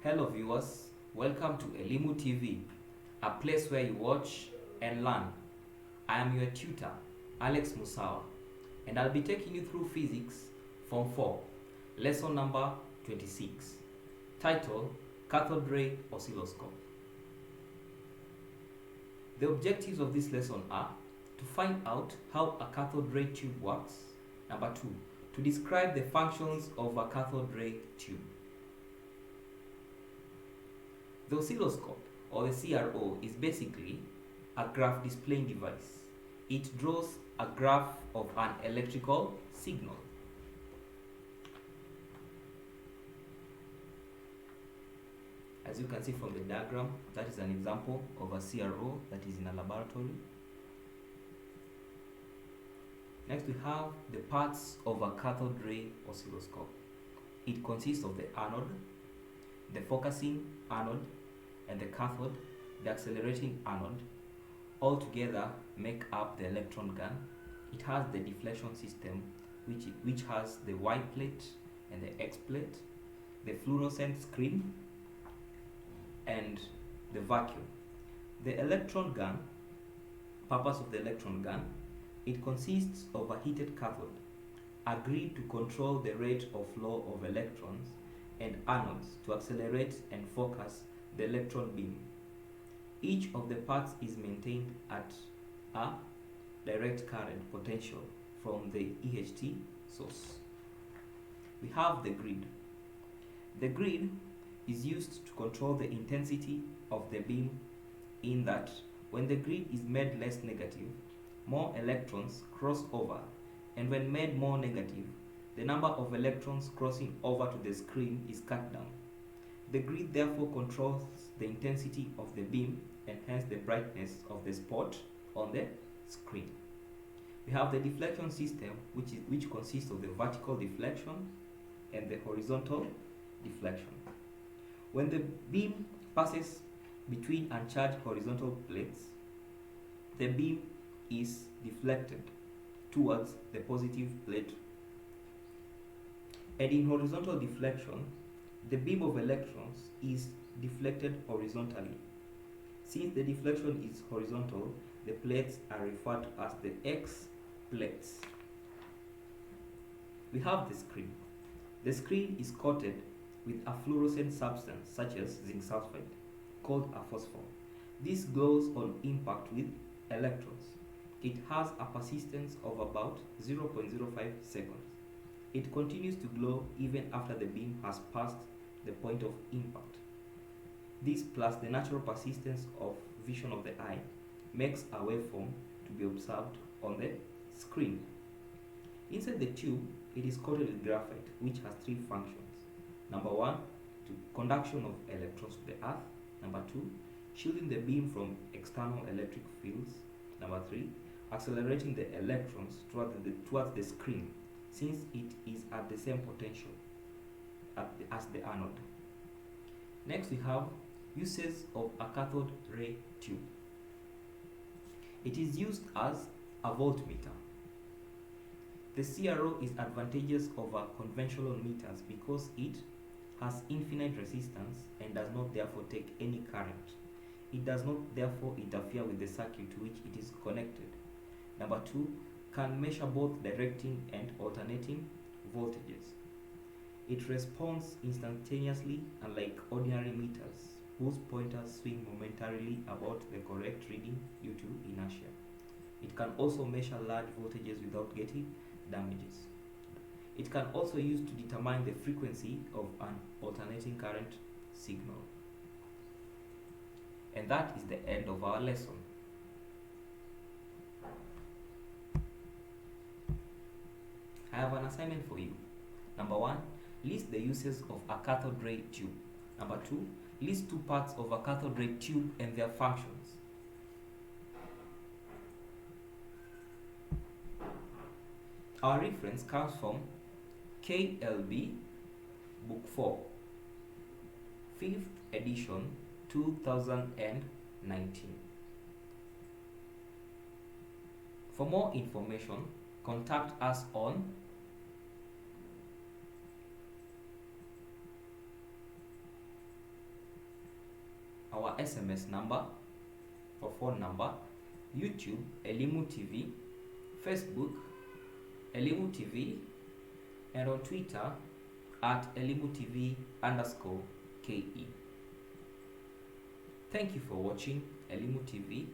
Hello viewers, welcome to Elimu TV, a place where you watch and learn. I am your tutor, Alex Musawa, and I'll be taking you through Physics Form 4, lesson number 26, titled Cathode Ray Oscilloscope. The objectives of this lesson are to find out how a cathode ray tube works. Number 2, to describe the functions of a cathode ray tube. The oscilloscope, or the CRO, is basically a graph displaying device. It draws a graph of an electrical signal. As you can see from the diagram, that is an example of a CRO that is in a laboratory. Next we have the parts of a cathode ray oscilloscope. It consists of the anode, the focusing anode, and the cathode, the accelerating anode. All together make up the electron gun. It has the deflection system, which has the Y plate and the X plate, the fluorescent screen, and the vacuum. The electron gun, purpose of the electron gun, it consists of a heated cathode agreed to control the rate of flow of electrons and anodes to accelerate and focus the electron beam. Each of the parts is maintained at a direct current potential from the EHT source. We have the grid. The grid is used to control the intensity of the beam, in that when the grid is made less negative, more electrons cross over, and when made more negative, the number of electrons crossing over to the screen is cut down. The grid therefore controls the intensity of the beam and hence the brightness of the spot on the screen. We have the deflection system, which consists of the vertical deflection and the horizontal deflection. When the beam passes between uncharged horizontal plates, the beam is deflected towards the positive plate. And in horizontal deflection, the beam of electrons is deflected horizontally. Since the deflection is horizontal, the plates are referred to as the X plates. We have the screen. The screen is coated with a fluorescent substance such as zinc sulfide called a phosphor. This glows on impact with electrons. It has a persistence of about 0.05 seconds. It continues to glow even after the beam has passed the point of impact. This, plus the natural persistence of vision of the eye, makes a waveform to be observed on the screen. Inside the tube, it is coated with graphite, which has three functions. Number 1, to conduction of electrons to the earth. Number 2, shielding the beam from external electric fields. Number 3, accelerating the electrons towards the screen, since it is at the same potential as the anode. Next we have uses of a cathode ray tube. It is used as a voltmeter. The CRO is advantageous over conventional meters because it has infinite resistance and does not therefore take any current. It does not therefore interfere with the circuit to which it is connected. Number 2, can measure both directing and alternating voltages. It responds instantaneously, unlike ordinary meters, whose pointers swing momentarily about the correct reading due to inertia. It can also measure large voltages without getting damages. It can also be used to determine the frequency of an alternating current signal. And that is the end of our lesson. I have an assignment for you. Number 1, list the uses of a cathode ray tube. Number 2, list two parts of a cathode ray tube and their functions. Our reference comes from KLB Book 4, 5th edition, 2019. For more information, contact us on our SMS number for phone number, YouTube Elimu TV, Facebook Elimu TV, and on Twitter at Elimu TV_KE. Thank you for watching Elimu TV.